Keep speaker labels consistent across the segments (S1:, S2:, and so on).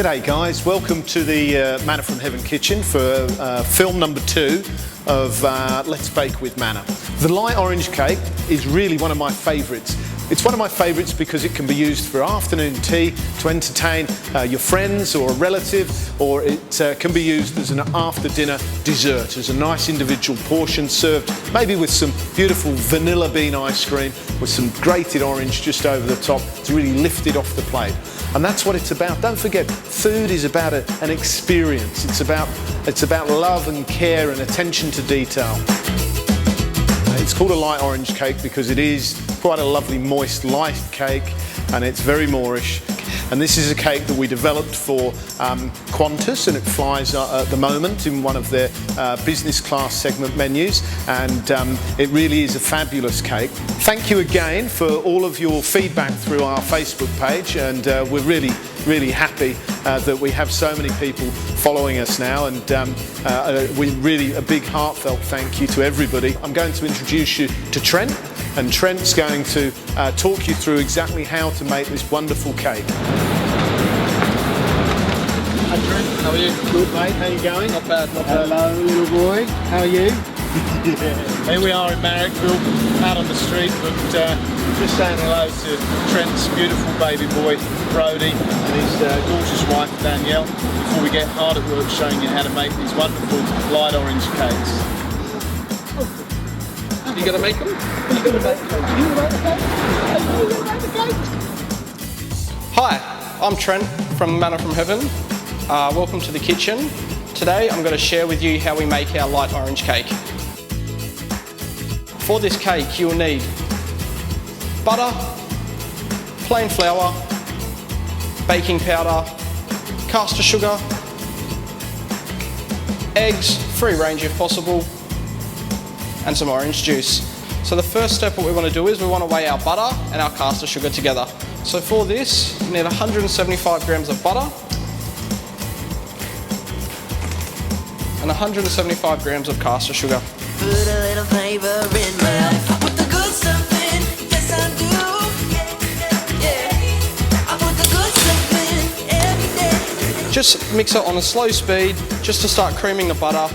S1: G'day guys, welcome to the Manna from Heaven kitchen for film number 2 of Let's Bake with Manna. The light orange cake is really one of my favourites. It's one of my favourites because it can be used for afternoon tea to entertain your friends or a relative, or it can be used as an after dinner dessert, as a nice individual portion served maybe with some beautiful vanilla bean ice cream with some grated orange just over the top to really lift it off the plate. And that's what it's about. Don't forget, food is about an experience. It's about love and care and attention to detail. It's called a light orange cake because it is quite a lovely moist light cake, and it's very Moorish. And this is a cake that we developed for Qantas, and it flies at the moment in one of their business class segment menus, and it really is a fabulous cake. Thank you again for all of your feedback through our Facebook page, and we're really happy that we have so many people following us now, and we really a big heartfelt thank you to everybody. I'm going to introduce you to Trent, and Trent's going to talk you through exactly how to make this wonderful cake.
S2: Hi Trent, how are you?
S1: Good mate, how you going?
S2: Not bad, not bad.
S3: Hello little boy, how are you?
S2: Here we are in Marrickville, out on the street, but just saying hello to Trent's beautiful baby boy, Brody, and his gorgeous wife, Danielle, before we get hard at work showing you how to make these wonderful light orange cakes. You gonna make them? Are you gonna make the cake? Are you gonna make the cake? Are you gonna make the cake?
S3: Hi, I'm Trent from Manna from Heaven. Welcome to the kitchen. Today I'm going to share with you how we make our light orange cake. For this cake you'll need butter, plain flour, baking powder, caster sugar, eggs, free range if possible, and some orange juice. So the first step what we want to do is we want to weigh our butter and our caster sugar together. So for this you need 175 grams of butter and 175 grams of caster sugar.
S4: Put a little flavor in my life. I put the good stuff in, yes I do. Yeah. I put the good stuff in every day.
S3: Just mix it on a slow speed just to start creaming the butter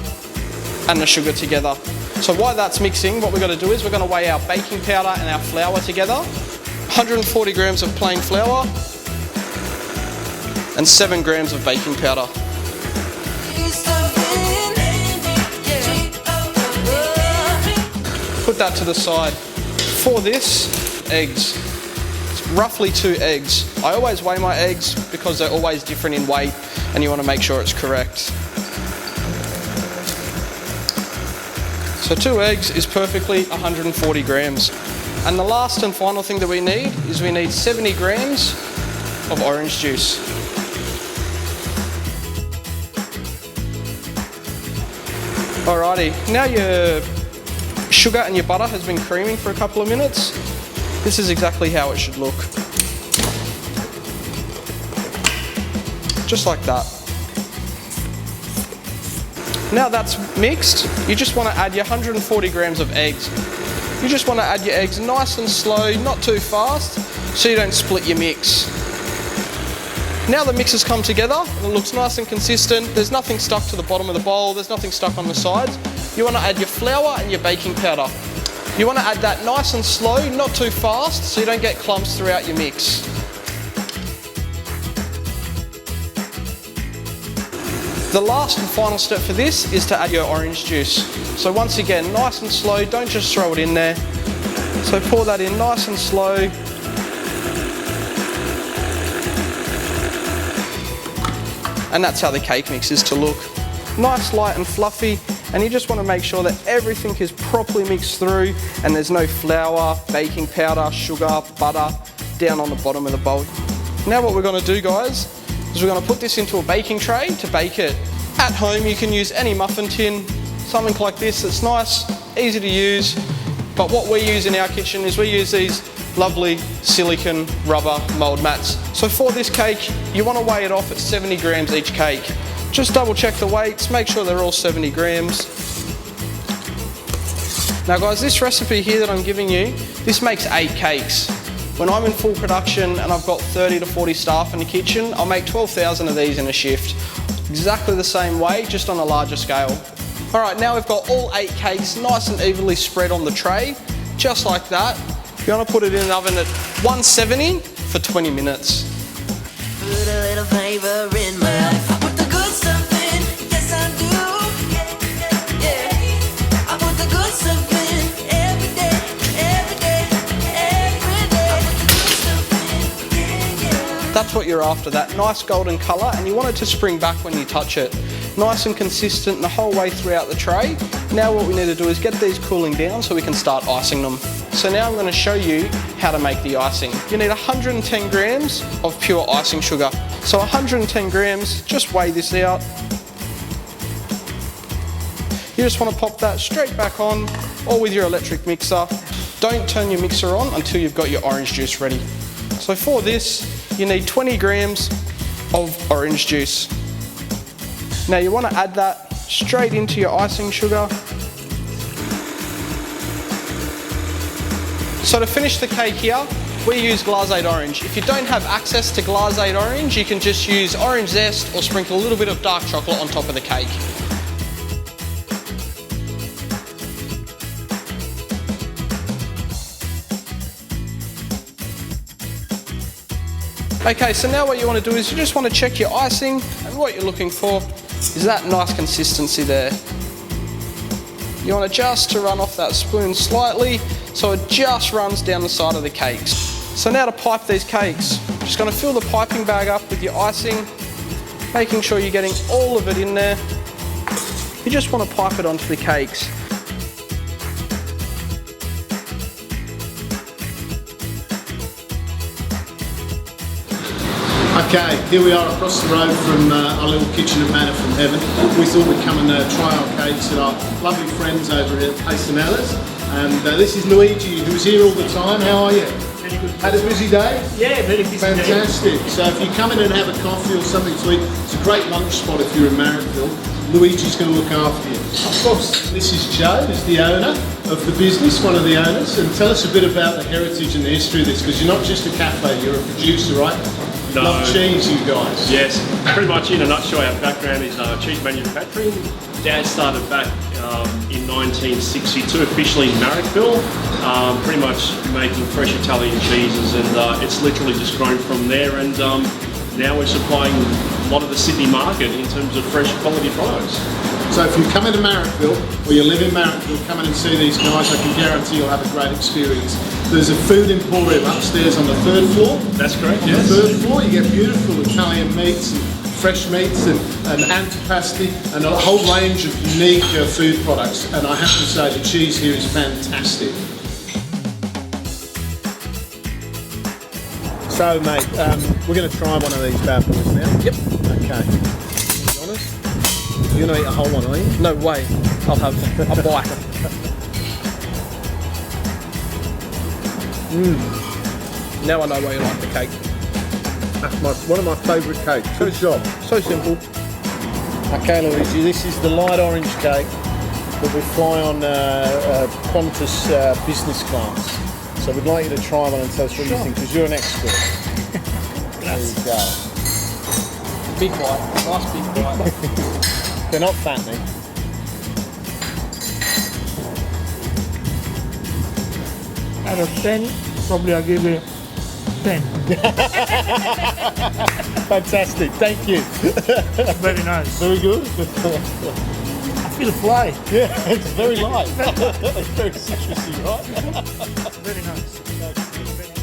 S3: and the sugar together. So while that's mixing, what we're going to do is we're going to weigh our baking powder and our flour together. 140 grams of plain flour and 7 grams of baking powder. Put that to the side. For this, eggs. It's roughly 2 eggs. I always weigh my eggs because they're always different in weight and you want to make sure it's correct. So 2 eggs is perfectly 140 grams. And the last and final thing that we need is we need 70 grams of orange juice. Alrighty, now your sugar and your butter has been creaming for a couple of minutes. This is exactly how it should look. Just like that. Now that's mixed, you just want to add your 140 grams of eggs. You just want to add your eggs nice and slow, not too fast, so you don't split your mix. Now the mix has come together and it looks nice and consistent. There's nothing stuck to the bottom of the bowl, there's nothing stuck on the sides. You want to add your flour and your baking powder. You want to add that nice and slow, not too fast, so you don't get clumps throughout your mix. The last and final step for this is to add your orange juice. So once again, nice and slow, don't just throw it in there. So pour that in nice and slow. And that's how the cake mix is to look. Nice, light and fluffy, and you just want to make sure that everything is properly mixed through and there's no flour, baking powder, sugar, butter down on the bottom of the bowl. Now what we're going to do, guys, is we're going to put this into a baking tray to bake it. At home you can use any muffin tin, something like this that's nice, easy to use, but what we use in our kitchen is we use these lovely silicone rubber mould mats. So for this cake you want to weigh it off at 70 grams each cake. Just double check the weights, make sure they're all 70 grams. Now guys, this recipe here that I'm giving you, this makes 8 cakes. When I'm in full production and I've got 30 to 40 staff in the kitchen, I'll make 12,000 of these in a shift. Exactly the same way, just on a larger scale. All right, now we've got all 8 cakes nice and evenly spread on the tray, just like that. You're gonna put it in an oven at 170 for 20 minutes.
S4: Put a little flavor in my life. I put the good stuff in, yes I do. Yeah, yeah. I put the good stuff in every day, every day, every day. I put the good stuff in, yeah, yeah.
S3: That's what you're after, that nice golden colour, and you want it to spring back when you touch it. Nice and consistent the whole way throughout the tray. Now what we need to do is get these cooling down so we can start icing them. So now I'm going to show you how to make the icing. You need 110 grams of pure icing sugar. So 110 grams, just weigh this out. You just want to pop that straight back on, or with your electric mixer. Don't turn your mixer on until you've got your orange juice ready. So for this, you need 20 grams of orange juice. Now you want to add that straight into your icing sugar. So to finish the cake here, we use glazed orange. If you don't have access to glazed orange, you can just use orange zest or sprinkle a little bit of dark chocolate on top of the cake. Okay, so now what you want to do is you just want to check your icing, and what you're looking for is that nice consistency there. You want it just to run off that spoon slightly so it just runs down the side of the cakes. So now to pipe these cakes, just going to fill the piping bag up with your icing, making sure you're getting all of it in there. You just want to pipe it onto the cakes.
S1: Okay, here we are across the road from our little kitchen at Manna from Heaven. We thought we'd come and try our cakes at our lovely friends over at Pasonella's. And this is Luigi, who's here all the time. How are you?
S5: Very good.
S1: Had a busy day?
S5: Yeah, very busy day.
S1: Fantastic. So if you come in and have a coffee or something to eat, it's a great lunch spot if you're in Marrickville. Luigi's going to look after you.
S5: Of course.
S1: This is Joe, who's the owner of the business, one of the owners. And tell us a bit about the heritage and the history of this, because you're not just a cafe, you're a producer, right?
S6: No.
S1: Love cheese, you guys.
S6: Yes, pretty much in a nutshell, our background is cheese manufacturing. Dad started back in 1962, officially in Marrickville, pretty much making fresh Italian cheeses, and it's literally just grown from there. And now we're supplying a lot of the Sydney market in terms of fresh quality products.
S1: So if you come into Marrickville, or you live in Marrickville, come in and see these guys. I can guarantee you'll have a great experience. There's a food emporium upstairs on the 3rd floor.
S6: That's correct,
S1: On
S6: yes.
S1: the 3rd floor you get beautiful Italian meats and fresh meats and antipasti and a whole range of unique food products. And I have to say the cheese here is fantastic. So mate, we're going to try one of these bad boys now.
S3: Yep.
S1: Okay. Be honest? You're going to eat a whole one, are you?
S3: No way, I'll have a bite. Now I know why you like the cake.
S1: That's one of my favourite cakes. Good job.
S3: So simple.
S1: Okay, Luigi, this is the light orange cake that we fly on Qantas business class. So we'd like you to try one and tell us what you think, because you're an expert. There you go.
S3: Big bite, nice big bite.
S1: They're not fattening.
S5: Out of 10, probably I'll give you 10.
S1: Fantastic, thank you.
S5: Very nice.
S1: Very good.
S5: I feel fly.
S1: Yeah, it's very light. It's very citrusy, right?
S5: Very nice.